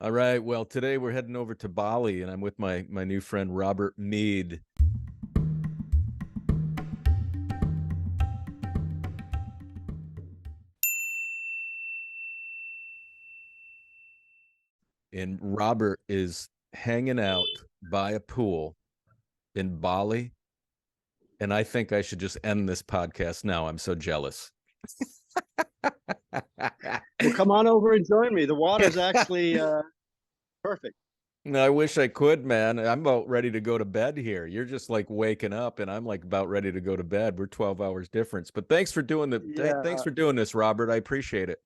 All right. Well, today we're heading over to Bali, and I'm with my new friend Robert Meade. And Robert is hanging out by a pool in Bali, and I think I should just end this podcast now. I'm so jealous. Well, come on over and join me. The water's actually perfect. I wish I could, man. I'm about ready to go to bed here. You're just like waking up, and I'm like about ready to go to bed. We're 12 hours difference. But thanks for doing thanks Yeah, for doing this, Robert. I appreciate it.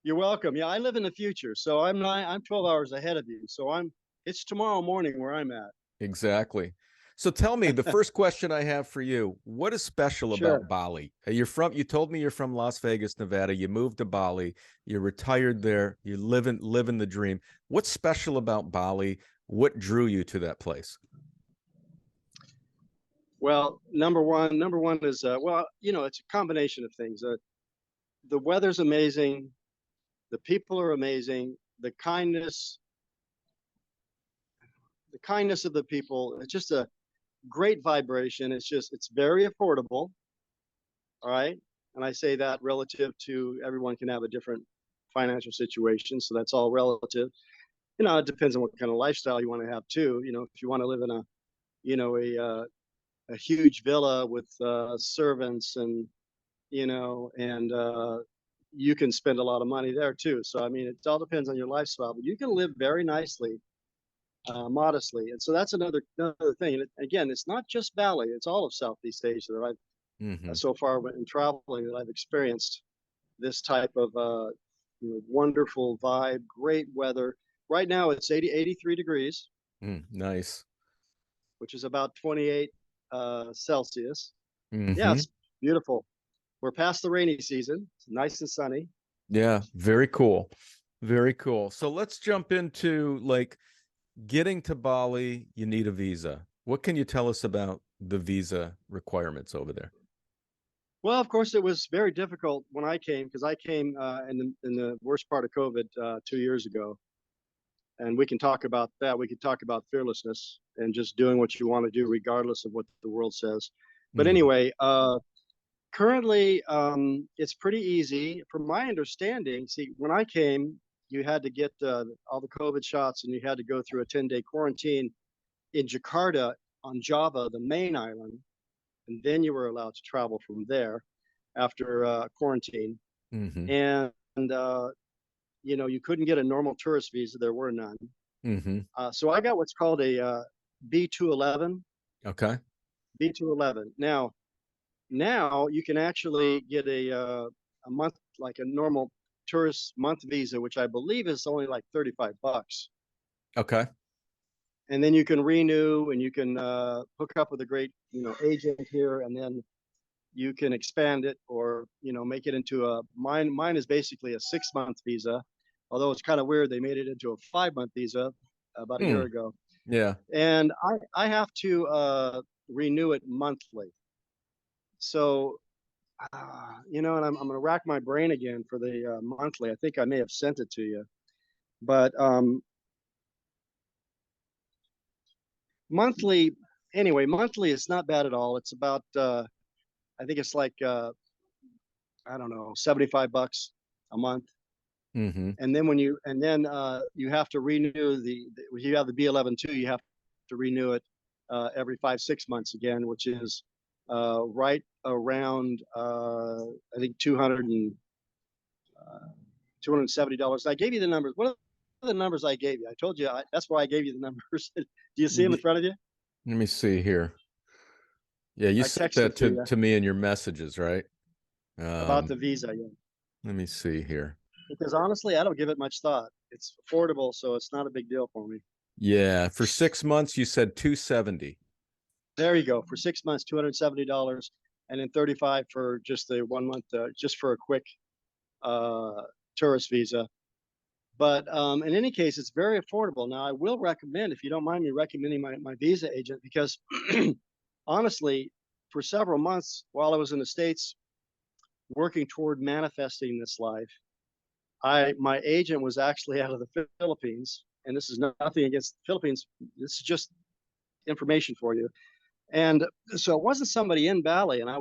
you're welcome. Yeah, I live in the future, so I'm 12 hours ahead of you. So it's tomorrow morning where I'm at. Exactly. So tell me, the first question I have for you, what is special about Sure. Bali? You told me you're from Las Vegas, Nevada. You moved to Bali. You're retired there. You're living the dream. What's special about Bali? What drew you to that place? Well, number one is it's a combination of things. The weather's amazing, the people are amazing, the kindness of the people. It's just a great vibration. It's very affordable. All right. And I say that relative to everyone can have a different financial situation. So that's all relative. It depends on what kind of lifestyle you want to have too. If you want to live in you know, a huge villa with servants and you can spend a lot of money there too. So, I mean, it all depends on your lifestyle, but you can live very nicely, modestly. And so that's another thing. And again, it's not just Bali, it's all of Southeast Asia that I've Hmm. so far in traveling that I've experienced this type of wonderful vibe, great weather. Right now it's 83 degrees, Nice. which is about 28 Celsius. Yeah, Hmm. it's beautiful. We're past the rainy season. It's nice and sunny. Yeah, very cool. Very cool. So let's jump into like getting to Bali, you need a visa. What can you tell us about the visa requirements over there? Well, of course, it was very difficult when I came because I came in the worst part of COVID 2 years ago, and we can talk about that. We could talk about fearlessness and just doing what you want to do, regardless of what the world says. But Hmm. anyway, currently, it's pretty easy. From my understanding, see, when I came, you had to get all the COVID shots, and you had to go through a 10-day quarantine in Jakarta on Java, the main island, and then you were allowed to travel from there after quarantine. Hmm. And you couldn't get a normal tourist visa; there were none. Hmm. So I got what's called a B211. Okay. B211. Now you can actually get a month, like a normal tourist month visa, which I believe is only like $35. Okay. And then you can renew, and you can hook up with a great agent here, and then you can expand it, or make it into a mine is basically a 6 month visa, although it's kind of weird they made it into a 5 month visa about a year Hmm. ago. Yeah. And I have to renew it monthly. So and I'm going to rack my brain again for the monthly. I think I may have sent it to you, but monthly, anyway, monthly is not bad at all. It's about I think it's like I don't know, $75 a month. Hmm. And then you have to renew when you have the B11 too, you have to renew it every 5 6 months again, which is right around I think 270 dollars. I gave you the numbers. What are the numbers I gave you? I told you that's why I gave you the numbers. Do you see them in front of you? Let me see here. Yeah, you I sent texted that it to you to me in your messages, right? about the Um, visa. Yeah. Let me see here. Because honestly, I don't give it much thought. It's affordable, so it's not a big deal for me. Yeah, for 6 months you said 270. There you go. For 6 months, $270, and then 35 for just the 1 month, just for a quick uh, tourist visa. But in any case, it's very affordable. Now, I will recommend, if you don't mind me recommending my visa agent, because honestly, for several months while I was in the States working toward manifesting this life, my agent was actually out of the Philippines, and this is nothing against the Philippines. This is just information for you. And so it wasn't somebody in Bali, and I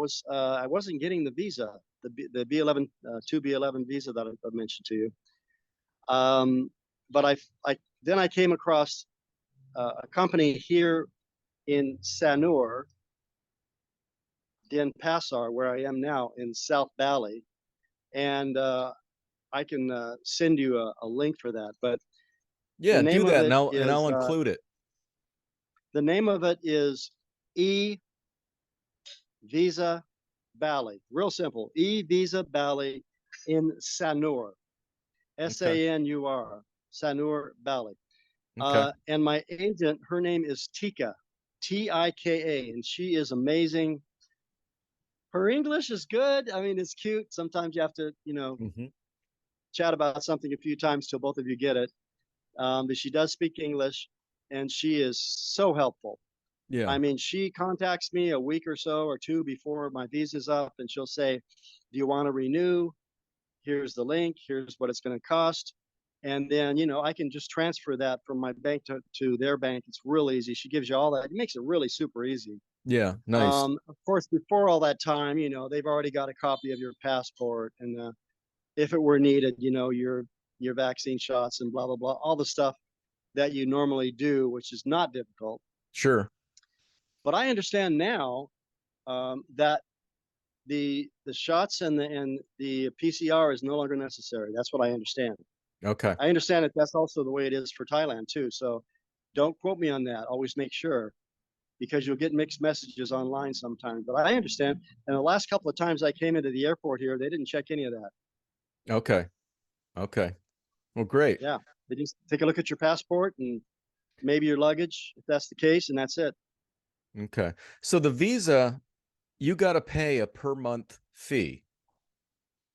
wasn't getting the visa, the B11 2B11 visa that I mentioned to you. But I then I came across a company here in Sanur, Denpasar, where I am now in South Bali, and I can send you a link for that. But the Yeah, do name of that, and it I'll is include it. E Visa Bali. Real simple. E Visa Bali in Sanur. Okay. Sanur. Sanur Bali. Okay. And my agent, her name is Tika, Tika, and she is amazing. Her English is good. I mean, it's cute. Sometimes you have to, Hmm. chat about something a few times till both of you get it. But she does speak English, and she is so helpful. Yeah. I mean, she contacts me a week or so or two before my visa's up, and she'll say, "Do you want to renew? Here's the link. Here's what it's going to cost." And then, I can just transfer that from my bank to their bank. It's real easy. She gives you all that. It makes it really super easy. Yeah. Nice. Of course, before all that time, they've already got a copy of your passport, and if it were needed, your vaccine shots and blah blah blah, all the stuff that you normally do, which is not difficult. Sure. But I understand now that the shots and the PCR is no longer necessary. That's what I understand. Okay. I understand that that's also the way it is for Thailand too. So don't quote me on that. Always make sure, because you'll get mixed messages online sometimes. But I understand. And the last couple of times I came into the airport here, they didn't check any of that. Okay. Okay. Well, great. Yeah, they just take a look at your passport and maybe your luggage, if that's the case, and that's it. Okay. So the visa, you got to pay a per month fee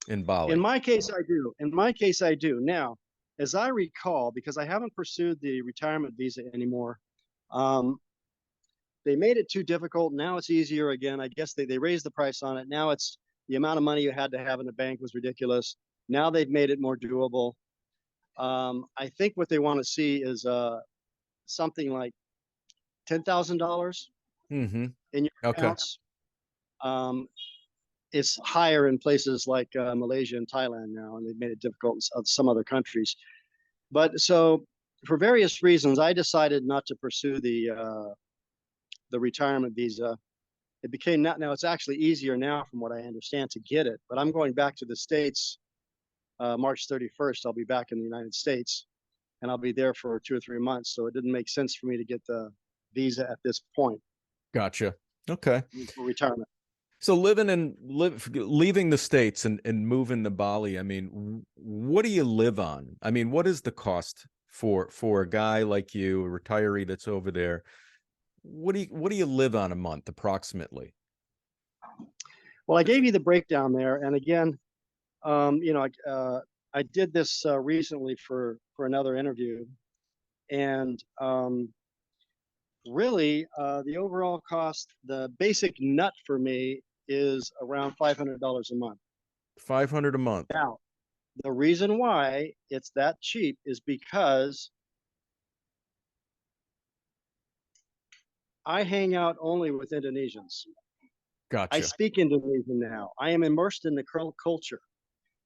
in In Bali. my case, I do. In my case, I do. Now, as I recall, because I haven't pursued the retirement visa anymore, um, they made it too difficult. Now it's easier again. I guess they raised the price on it. Now it's the amount of money you had to have in the bank was ridiculous. Now they've made it more doable. I think what they want to see is something like $10,000 Mm-hmm. in your Okay. accounts. Um, it's higher in places like Malaysia and Thailand now, and they've made it difficult in some other countries. But so, for various reasons, I decided not to pursue the retirement visa. It became not now. It's actually easier now, from what I understand, to get it. But I'm going back to the States March 31st. I'll be back in the United States, and I'll be there for 2 or 3 months. So it didn't make sense for me to get the visa at this point Gotcha. Okay. for retirement. So leaving the States and moving to Bali, I mean, what do you live on? I mean, what is the cost for a guy like you, a retiree that's over there? What do you live on a month approximately? Well, I gave you the breakdown there, and again, I did this recently for another interview, and really, the overall cost, the basic nut for me is around $500 a month. 500 a month. Now, the reason why it's that cheap is because I hang out only with Indonesians. I Gotcha. speak Indonesian now. I am immersed in the culture.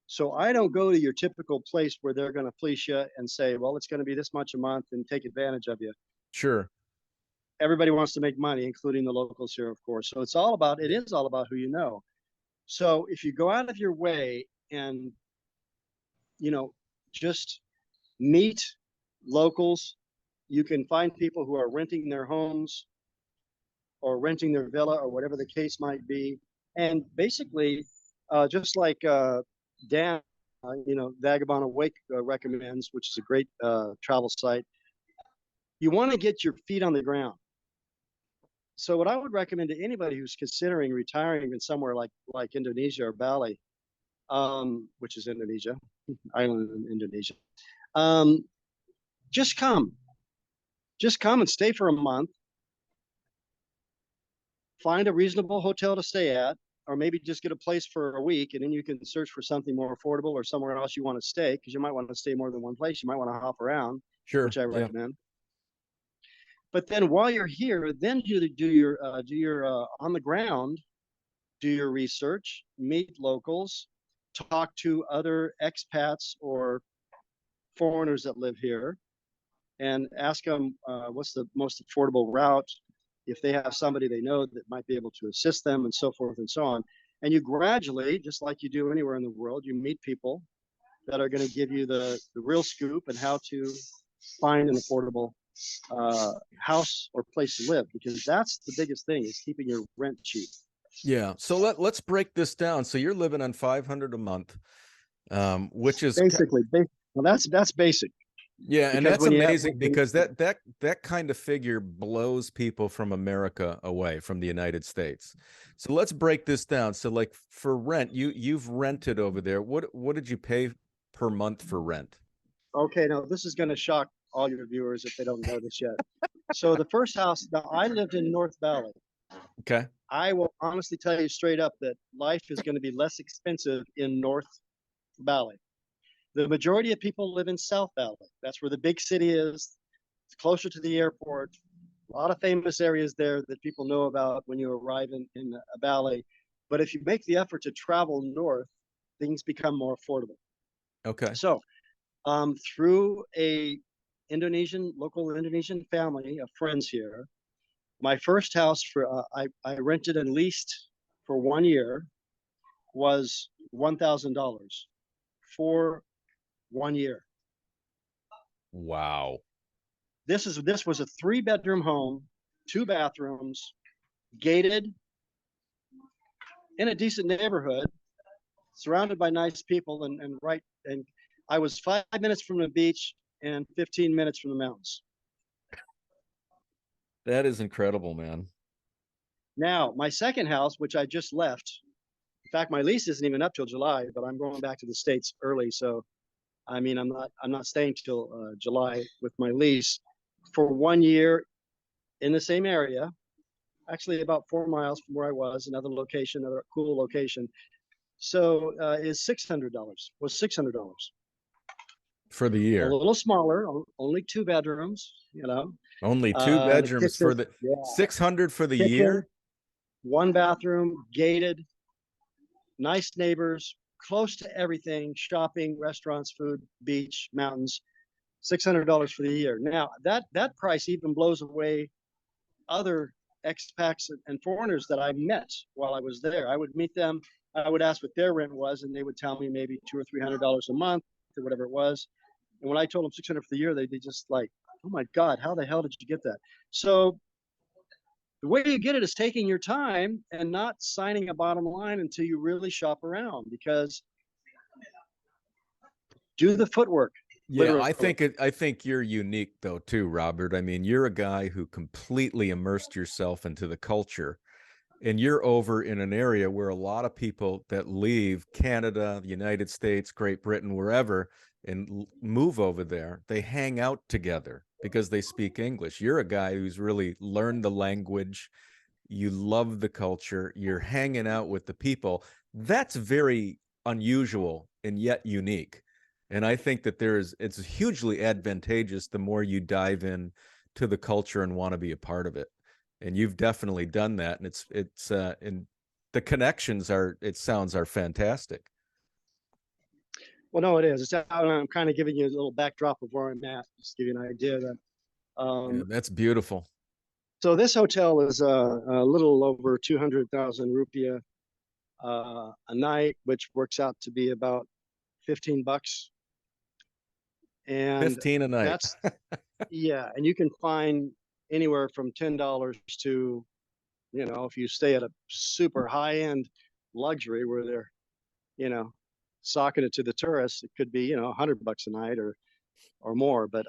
So I don't go to your typical place where they're going to fleece you and say, well, it's going to be this much a month and take advantage of you. Sure. Everybody wants to make money, including the locals here, of course. So it is all about who you know. So if you go out of your way and, just meet locals, you can find people who are renting their homes or renting their villa or whatever the case might be. And basically, just like Dan, Vagabond Awake recommends, which is a great travel site, you want to get your feet on the ground. So what I would recommend to anybody who's considering retiring in somewhere like Indonesia or Bali, which is Indonesia, island in Indonesia, um, just come, just come and stay for a month. Find a reasonable hotel to stay at. or maybe just get a place for a week, and then you can search for something more affordable or somewhere else you want to stay, because you might want to stay more than one place. You might want to hop around, Sure. which I Yeah. recommend. But then while you're here, then you do your on the ground, do your research, meet locals, talk to other expats or foreigners that live here, and ask them what's the most affordable route, if they have somebody they know that might be able to assist them, and so forth and so on. And you gradually, just like you do anywhere in the world, you meet people that are going to give you the real scoop and how to find an affordable house or place to live, because that's the biggest thing, is keeping your rent cheap. Yeah. So let's break this down. So you're living on 500 a month, which is Basically, well, that's basic. yeah, and Because that's when you have, amazing, because that kind of figure blows people from America away, from the United States. So let's break this down. So like for rent, you've rented over there. What did you pay per month for rent? okay, now this is going to shock all your viewers if they don't know this yet. So the first house, now I lived in North Valley. Okay. I will honestly tell you straight up that life is going to be less expensive in North Valley. The majority of people live in South Valley. That's where the big city is. It's closer to the airport. A lot of famous areas there that people know about when you arrive in a valley. But if you make the effort to travel north, things become more affordable. Okay. So through a local Indonesian family of friends here, my first house for I rented and leased for 1 year was $1,000 for 1 year. Wow. This was a 3-bedroom home, 2 bathrooms, gated, in a decent neighborhood, surrounded by nice people, and I was 5 minutes from the beach and 15 minutes from the mountains. That is incredible, man. Now, my second house, which I just left, in fact, my lease isn't even up till July, but I'm going back to the States early, so I mean, I'm not staying till July with my lease, for 1 year in the same area, actually about 4 miles from where I was, another location, another cool location. So is $600, was $600 For the a year. little smaller, only 2 bedrooms, Only two the bedrooms kitchen, for the yeah, 600 for the kitchen, year? 1 bathroom, gated, nice neighbors, close to everything, shopping, restaurants, food, beach, mountains. $600 for the year. Now that price even blows away other expats and foreigners that I met while I was there. I would meet them. I would ask what their rent was, and they would tell me maybe $200 or $300 a month or whatever it was. And when I told them 600 for the year, they just like, oh my God, how the hell did you get that? So the way you get it is taking your time and not signing a bottom line until you really shop around, because do the footwork. Yeah, Literally. I think you're unique though too, Robert. I mean, you're a guy who completely immersed yourself into the culture, and you're over in an area where a lot of people that leave Canada, the United States, Great Britain, wherever, and move over there, they hang out together because they speak English. You're a guy who's really learned the language. You love the culture. You're hanging out with the people. That's very unusual and yet unique. And I think that it's hugely advantageous the more you dive in to the culture and want to be a part of it. And you've definitely done that. And and the connections are fantastic. Well, no, it is. I'm kind of giving you a little backdrop of where I'm at, just to give you an idea that. Yeah, that's beautiful. So this hotel is a little over 200,000 rupiah a night, which works out to be about $15. And 15 a night. that's, yeah, and you can find anywhere from $10 to, if you stay at a super high end luxury where they're, you know, socking it to the tourists, it could be, $100 a night or more. But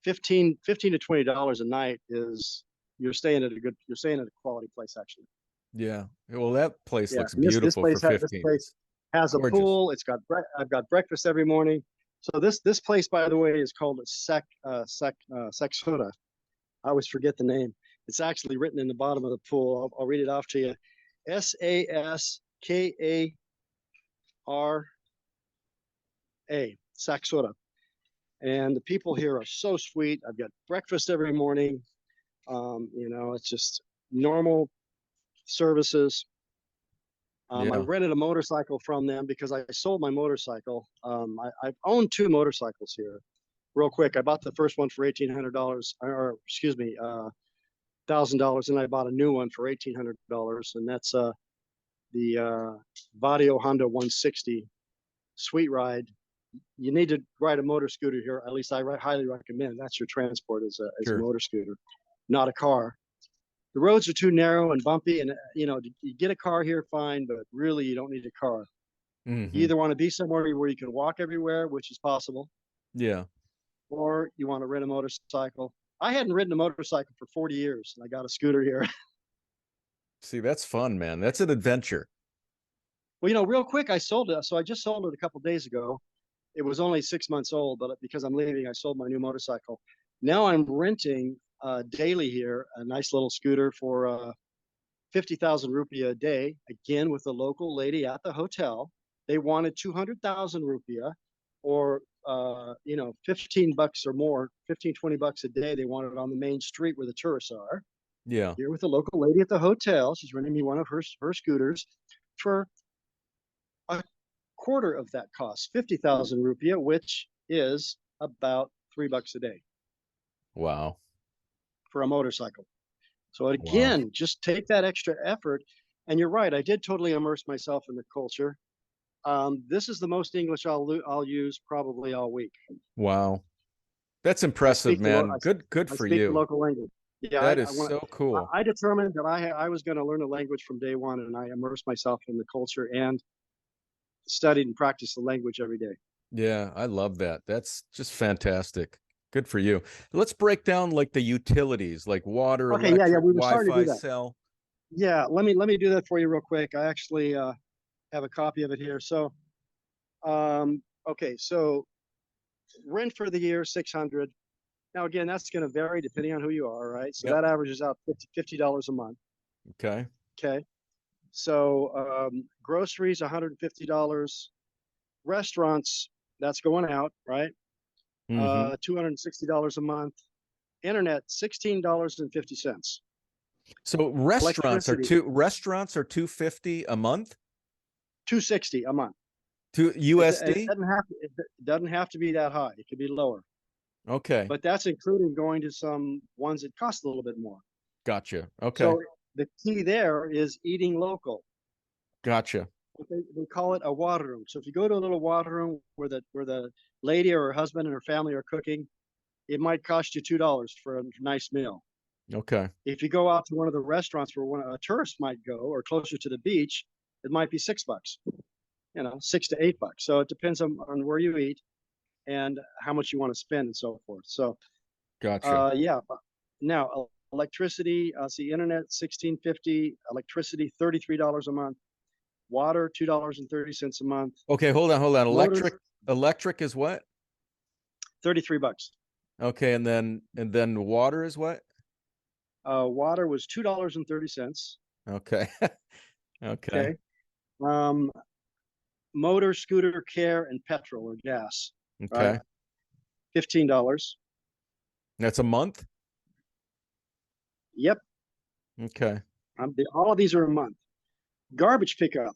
15 to $20 a night is, you're staying at a quality place, actually. Yeah. Well, that place Yeah, looks and beautiful for 15. this place has a Gorgeous. pool. I've got breakfast every morning. So this place, by the way, is called Seksura. I always forget the name. It's actually written in the bottom of the pool. I'll read it off to you. Saskara, Saxora. And the people here are so sweet. I've got breakfast every morning. You know, it's just normal services. I Yeah. rented a motorcycle from them because I sold my motorcycle. I've owned 2 motorcycles here. Real quick, I bought the first one for $1,800, or excuse me, $1,000, and I bought a new one for $1,800, and that's the Vadio Honda 160 Sweet Ride. You need to ride a motor scooter here. At least I highly recommend. That's your transport as a Sure. motor scooter, not a car. The roads are too narrow and bumpy, and you know, you get a car here, fine, but really you don't need a car. You Mm-hmm. either want to be somewhere where you can walk everywhere, which is possible, Yeah. or you want to rent a motorcycle. I hadn't ridden a motorcycle for 40 years, and I got a scooter here. See, that's fun, man. That's an adventure. Well, you know, real quick, I sold it. So I just sold it a couple of days ago. It was only 6 months old, but because I'm leaving, I sold my new motorcycle. Now I'm renting daily here a nice little scooter for 50,000 rupiah a day, again with a local lady at the hotel. They wanted 200,000 rupiah, or you know, 15 bucks or more, 15, 20 bucks a day. They wanted it on the main street where the tourists are. Yeah. Here with a local lady at the hotel. She's renting me one of her scooters for a quarter of that cost, 50,000 rupiah, which is about $3 a day Wow. for a motorcycle. So Wow. again, just take that extra effort. And you're right, I did totally immerse myself in the culture. This is the most English I'll use probably all week. Wow. That's I impressive, speak the man. Good I for speak the you. local language. Yeah, That is so cool. I determined that I was going to learn the language from day one, and I immersed myself in the culture and studied and practiced the language every day. Yeah, I love that. That's just fantastic. Good for you. Let's break down like the utilities, like water, Okay, yeah, electric, we were starting to do Wi-Fi, that. cell. Yeah, let me do that for you real quick. I actually have a copy of it here. So, okay, so rent for the year 600. Now again, that's going to vary depending on who you are, right? So Yep. that averages out $50 a month. Okay. Okay. So groceries $150. Restaurants, that's going out, right? Mm-hmm. $260 a month. Internet $16.50. So Electricity restaurants are 250 a month? 260 a month. To It USD? doesn't have to be that high. It could be lower, Okay. but that's including going to some ones that cost a little bit more. Gotcha. Okay. So the key there is eating local. Gotcha. They call it a water room. So if you go to a little water room where the lady or her husband and her family are cooking, it might cost you $2 for a nice meal. Okay. If you go out to one of the restaurants where a tourist might go, or closer to the beach, it might be $6. You know, $6 to $8. So it depends on where you eat and how much you want to spend and so forth. So Gotcha. yeah. Now electricity, see, internet 1650, electricity $33 a month, water $2.30 a month, Okay, hold on, hold on. motors Electric is what? $33. Okay, and then water is what? Water was $2.30. Okay. Okay. Okay. Um, motor, scooter, care, and petrol or gas, right? Okay. $15. That's a month? Yep. Okay. All of these are a month. Garbage pickup.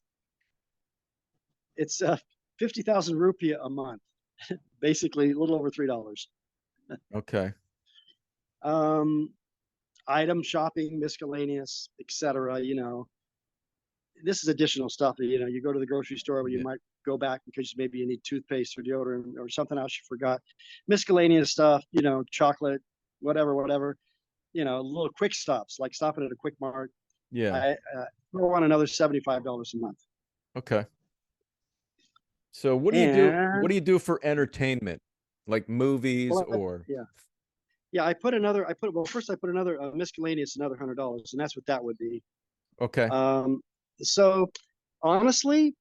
It's 50,000 rupiah a month, basically a little over $3. Okay. Um, item shopping, miscellaneous, etc. You know, this is additional stuff that, you know, you go to the grocery store where you Yeah. might go back because maybe you need toothpaste or deodorant or something else you forgot. Miscellaneous stuff, you know, chocolate, whatever. You know, little quick stops like stopping at a quick mart. Yeah. I throw on another $75 a month. Okay. So what do you do? What And do you do for entertainment? Like movies well, or yeah, well, first I put another miscellaneous, another $100, and that's what that would be. okay. Um, so honestly,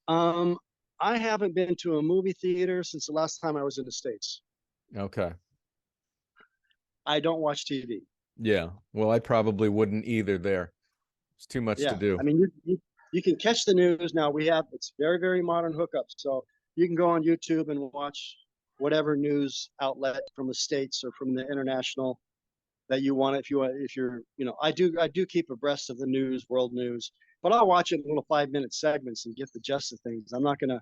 um, I haven't been to a movie theater since the last time I was in the States. Okay. I don't watch TV. Yeah. Well, I probably wouldn't either there. It's too much to Yeah, do. I mean, you can catch the news now. It's very, very modern hookups, so you can go on YouTube and watch whatever news outlet from the States or from the international that you want. If you're, I do keep abreast of the news, world news, but I'll watch it in little 5-minute segments and get the gist of things. I'm not gonna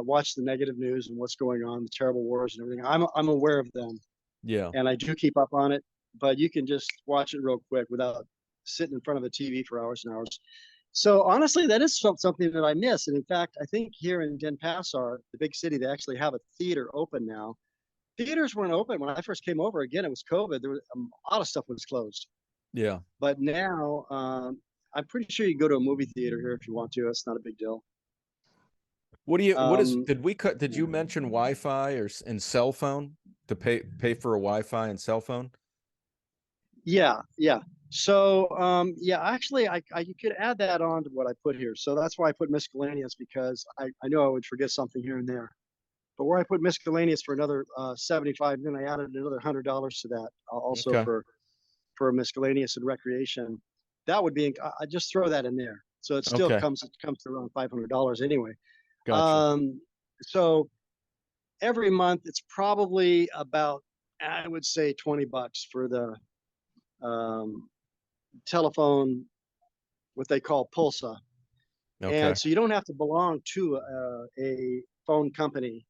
watch the negative news and what's going on, the terrible wars and everything. I'm aware of them, Yeah. and I do keep up on it. But you can just watch it real quick without sitting in front of a TV for hours and hours. So honestly, that is something that I miss. And in fact, I think here in Denpasar, the big city, they actually have a theater open now. Theaters weren't open when I first came over. Again, it was COVID. There was a lot of stuff was closed. Yeah. But now, I'm pretty sure you can go to a movie theater here if you want to. It's not a big deal. Um, Did you mention Wi-Fi and cell phone to pay for a Wi-Fi and cell phone? yeah, yeah. So, yeah, actually, you could add that on to what I put here. So that's why I put miscellaneous, because I know I would forget something here and there. But where I put miscellaneous for another 75, then I added another $100 to that, also Okay. for miscellaneous and recreation. That would be, I just throw that in there. So it still Okay. comes to around $500 anyway. Gotcha. Um, so every month it's probably about, I would say, $20 for the um, telephone, what they call Pulsa. Okay. And so you don't have to belong to a phone company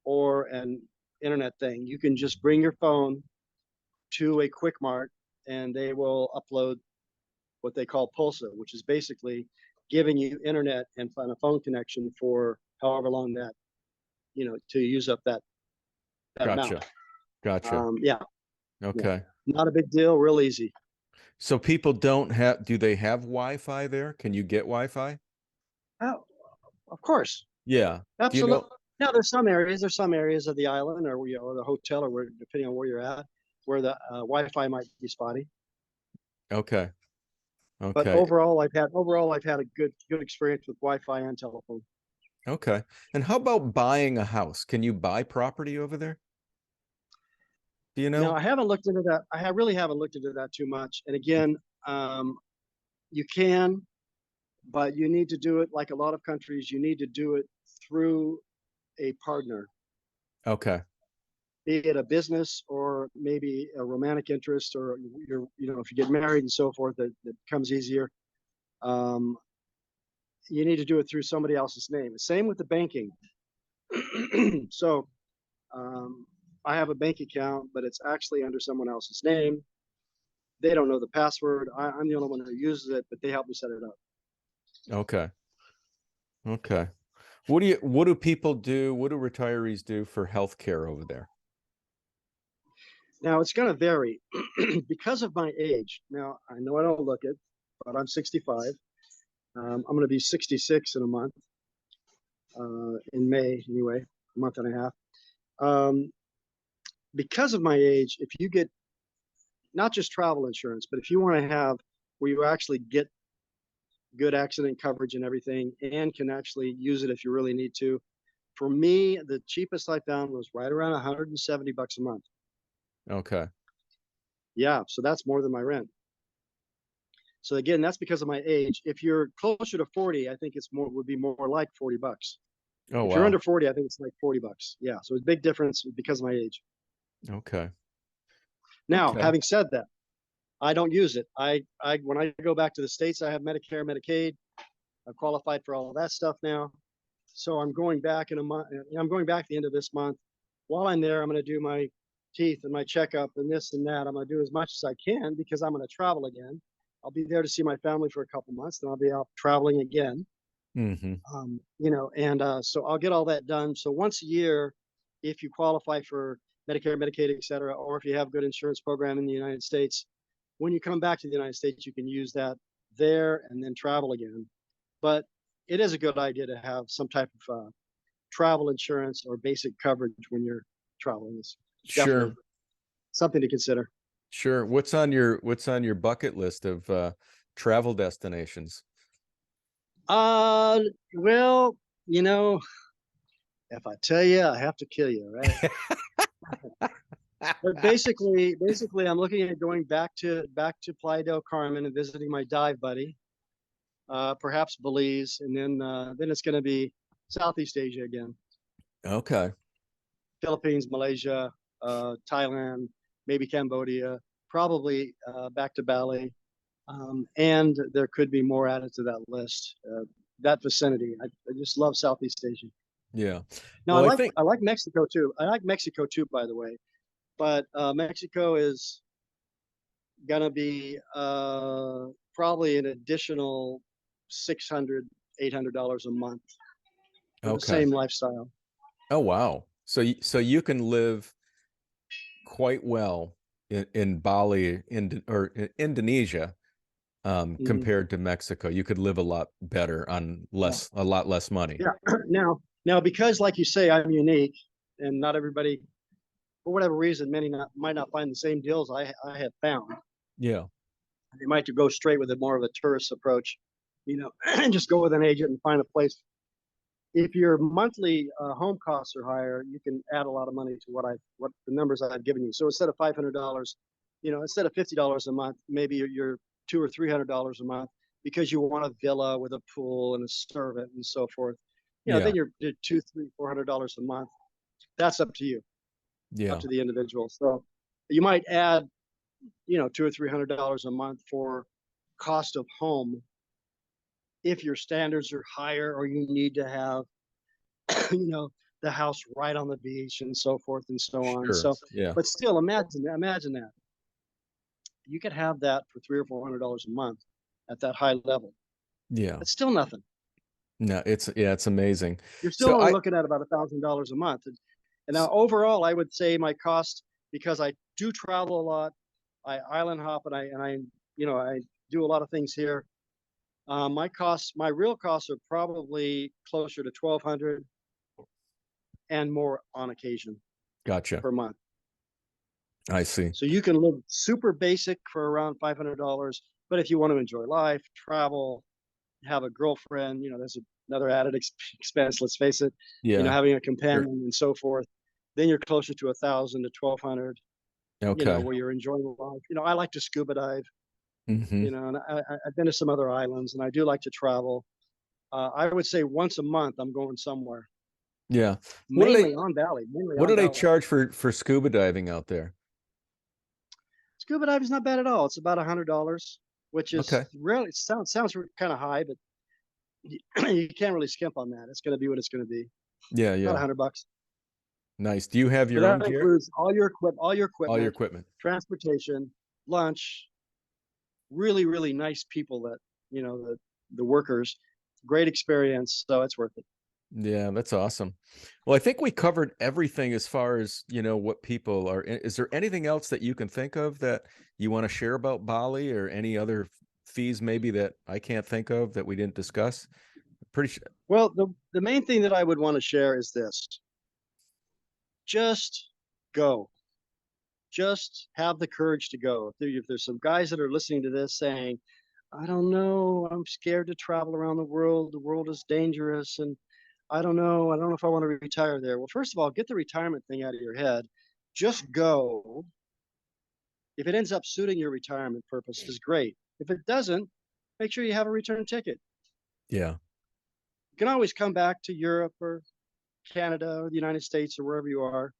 or an internet thing. You can just bring your phone to a Quick Mart and they will upload what they call Pulsa, which is basically giving you internet and a phone connection for however long that, to use up that amount. Gotcha. Gotcha. Yeah, yeah, Okay. not a big deal, real easy. So do they have Wi-Fi there? Can you get Wi-Fi? Oh, of course, Yeah. Do you absolutely. know? Now there's some areas of the island or the hotel, or where, depending on where you're at, where the Wi-Fi might be spotty. Okay. But Okay. overall I've had a good experience with Wi-Fi and telephone. Okay. And how about buying a house? Can you buy property over there? Do you Now know? I haven't looked into that. Really haven't looked into that too much. And again, um, you can, but you need to do it like a lot of countries. You need to do it through a partner, Okay. be it a business or maybe a romantic interest, or if you get married and so forth, that becomes easier. Um, you need to do it through somebody else's name. Same with the banking. So um, I have a bank account, but it's actually under someone else's name. They don't know the password. I'm the only one who uses it, but they help me set it up. Okay. Okay. What do people do? What do retirees do for health care over there? Now it's going to vary because of my age. Now I know I don't look it, but I'm 65. I'm going to be 66 in a month, in May anyway, a month and a half. Um, because of my age, if you get not just travel insurance, but if you want to have where you actually get good accident coverage and everything, and can actually use it if you really need to. For me, the cheapest I found was right around $170 a month. Okay. Yeah, so that's more than my rent. So again, that's because of my age. If you're closer to 40, I think would be more like $40. Oh, If you're wow. under 40, I think it's like $40. Yeah, so it's a big difference because of my age. Okay. Now, Okay. having said that, I don't use it. I when I go back to the States, I have Medicare, Medicaid. I've qualified for all of that stuff now. So I'm going back in a month. I'm going back the end of this month. While I'm there, I'm going to do my teeth and my checkup and this and that. I'm going to do as much as I can because I'm going to travel again. I'll be there to see my family for a couple months, then I'll be out traveling again. Mm-hmm. And so I'll get all that done. So once a year, if you qualify for Medicare, Medicaid, et cetera, or if you have good insurance program in the United States, when you come back to the United States, you can use that there and then travel again. But it is a good idea to have some type of travel insurance or basic coverage when you're traveling. It's definitely Sure. something to consider. Sure. What's on your bucket list of travel destinations? Uh, well, if I tell you, I have to kill you, right? But basically, I'm looking at going back to Playa del Carmen and visiting my dive buddy, perhaps Belize, and then it's going to be Southeast Asia again, Okay. Philippines, Malaysia, Thailand, maybe Cambodia, probably back to Bali, and there could be more added to that list. That vicinity, I just love Southeast Asia. Yeah. Now Well, I think, I like Mexico too. I like Mexico too, by the way. But Mexico is gonna be probably an additional 600, $800 a month for the okay. same lifestyle. Oh, wow. So you can live quite well in Bali, Indonesia, Mhm. compared to Mexico. You could live a lot better on Yeah. a lot less money. Yeah. Now, because like you say, I'm unique, and not everybody, for whatever reason, many might not find the same deals I have found. Yeah. They might go straight with a more of a tourist approach, and just go with an agent and find a place. If your monthly home costs are higher, you can add a lot of money to what the numbers I've given you. So instead of $500, instead of $50 a month, maybe you're $200 or $300 a month because you want a villa with a pool and a servant and so forth. Yeah. Then you're $200, $300, $400 a month. That's up to you, up Yeah. to the individual. So you might add, $200 or $300 a month for cost of home if your standards are higher or you need to have you know, the house right on the beach and so forth and so on. Sure. So, Yeah. but still, imagine that you could have that for $300 or $400 a month at that high level. Yeah. It's still nothing. No, it's amazing. You're still So only I, looking at about $1,000 a month. And now, overall, I would say my cost, because I do travel a lot, I island hop, and I do a lot of things here. My real costs are probably closer to 1,200 and more on occasion gotcha. per month. I see. So you can live super basic for around $500, but if you want to enjoy life, travel, have a girlfriend, there's another added expense. Let's face it, Yeah. having a Sure. companion and so forth. Then you're closer to 1,000 to 1,200. Okay. Where you're enjoying life. I like to scuba dive. Hmm. And I've been to some other islands, and I do like to travel. I would say once a month I'm going somewhere, Yeah. What do they mainly on Bali, mainly what on do they Bali. charge for scuba diving out there? Scuba diving is not bad at all. It's about $100, which is Okay. really sounds kind of high, but you can't really skimp on that. It's going to be what it's going to be. Yeah, About yeah. $100. Nice. Do you have But your own that gear? includes all your All your equipment, equipment. transportation, lunch, really, really nice people that, the workers, great experience. So it's worth it. Yeah, that's awesome. Well, I think we covered everything as far as, what people are. Is there anything else that you can think of that you want to share about Bali, or any other fees maybe that I can't think of that we didn't discuss? Pretty sure. Well, the main thing that I would want to share is this: just go. Just have the courage to go. If there's some guys that are listening to this saying, I don't know, I'm scared to travel around the world. The world is dangerous, and I don't know if I want to retire there. Well, first of all, get the retirement thing out of your head. Just go. If it ends up suiting your retirement purposes, great. If it doesn't, make sure you have a return ticket. Yeah. You can always come back to Europe or Canada or the United States or wherever you are.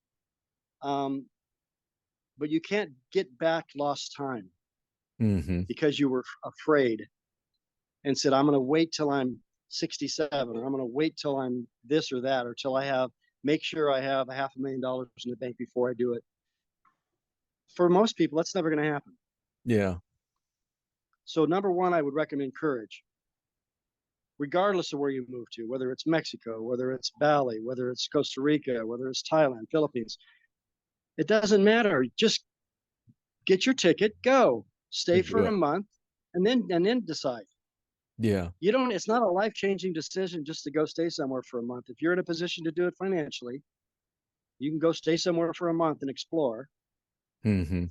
Um, but you can't get back lost time Hmm. because you were afraid and said, I'm going to wait till I'm 67, or I'm going to wait till I'm this or that, or till make sure I have a $500,000 in the bank before I do it. For most people, that's never going to happen. Yeah. So, number one, I would recommend courage, regardless of where you move to, whether it's Mexico, whether it's Bali, whether it's Costa Rica, whether it's Thailand, Philippines. It doesn't matter. Just get your ticket, go, stay Do for a it. month, and then decide. Yeah. It's not a life-changing decision just to go stay somewhere for a month. If you're in a position to do it financially, you can go stay somewhere for a month and explore. Hmm.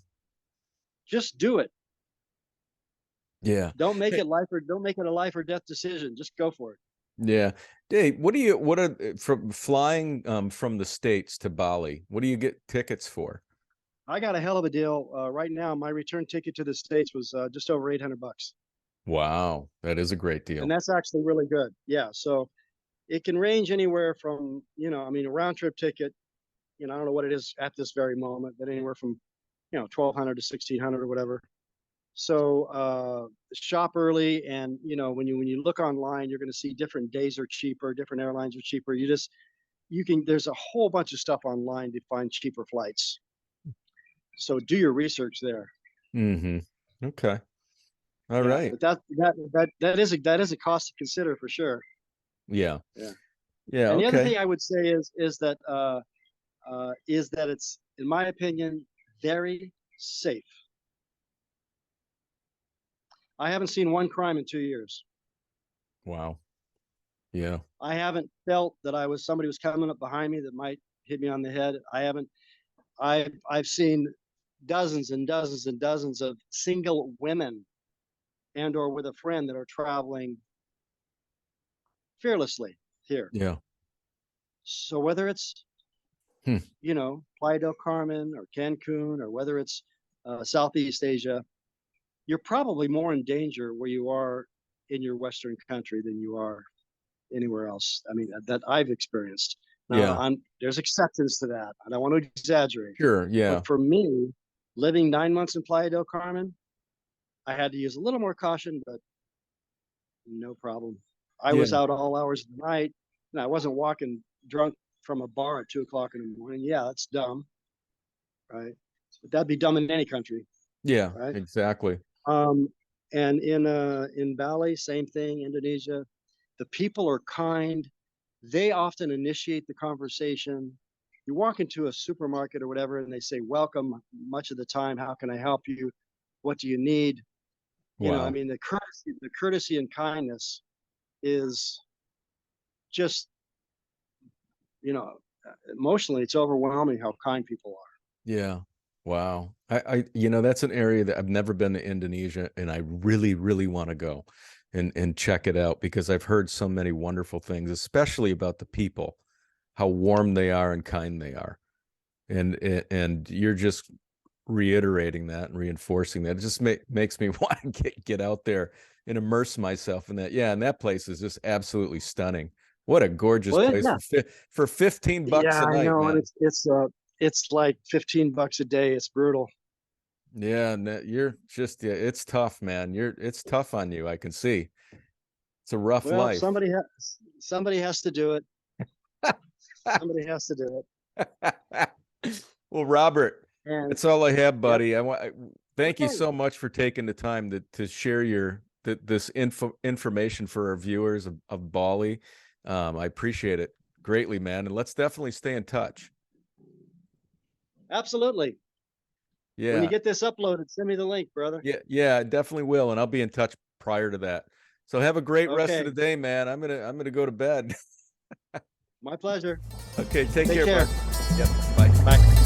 Just do it. Yeah. Hey, Don't make it a life or death decision. Just go for it. yeah. Dave, what are from flying from the States to Bali? What do you get tickets for? I got a hell of a deal. Right now, my return ticket to the States was just over $800. Wow, that is a great And deal. that's actually really good. Yeah. So it can range anywhere from, I mean, a round trip ticket, I don't know what it is at this very moment, but anywhere from, 1,200 to 1,600 or whatever. So shop early, and when you look online, you're going to see different days are cheaper, different airlines are cheaper. There's a whole bunch of stuff online to find cheaper flights. So do your research there. Mm-hmm. Okay. All Yeah, right. but that is a cost to consider for sure. Yeah. Yeah. Yeah. And the other Okay. thing I would say is that it's, in my opinion, very safe. I haven't seen one crime in 2 years. Wow. Yeah. I haven't felt that somebody was coming up behind me that might hit me on the head. I haven't. I've seen dozens and dozens and dozens of single women and or with a friend that are traveling fearlessly here. Yeah. So whether it's Hmm. Playa del Carmen or Cancun, or whether it's Southeast Asia, you're probably more in danger where you are in your Western country than you are anywhere else. I mean, that I've experienced. Now, Yeah. there's exceptions to that. I don't want to exaggerate, Sure. Yeah. but for me, living 9 months in Playa del Carmen, I had to use a little more caution, but no problem. I Yeah. was out all hours of the night, and I wasn't walking drunk from a bar at 2 o'clock in the morning. Yeah, that's dumb, right? But that'd be dumb in any country, Yeah. right? Exactly. Um, and in Bali, same thing. Indonesia, the people are kind. They often initiate the conversation. You walk into a supermarket or whatever, and they say, "Welcome." Much of the time, how can I help you? What do you need? I Wow. mean, the courtesy and kindness is just, emotionally, it's overwhelming how kind people are. Yeah. Wow. That's an area that I've never been to Indonesia, and I really, really want to go and check it out because I've heard so many wonderful things, especially about the people, how warm they are and kind they are. And you're just reiterating that and reinforcing that. It just makes me want to get out there and immerse myself in that. Yeah, and that place is just absolutely stunning. What a gorgeous Well, place yeah, for $15 yeah, a I night, know, and man. it's like $15 a day. It's brutal. Yeah, and you're just it's tough, man. It's tough on you. I can see. It's a rough Well, life. somebody has to do it. Somebody has to do Well, Robert, it. And that's all I have, yep. buddy. Thank you Okay. so much for taking the time to share this information for our viewers of Bali. I appreciate it greatly, man. And let's definitely stay in touch. Absolutely. When you Yeah. get this uploaded, send me the link, brother. Yeah, yeah, I definitely will, and I'll be in touch prior to that. So have a great rest of the Okay. day, man. I'm gonna go to bed. My pleasure. Okay, take Take care, care. bud. Yep, bye. Bye.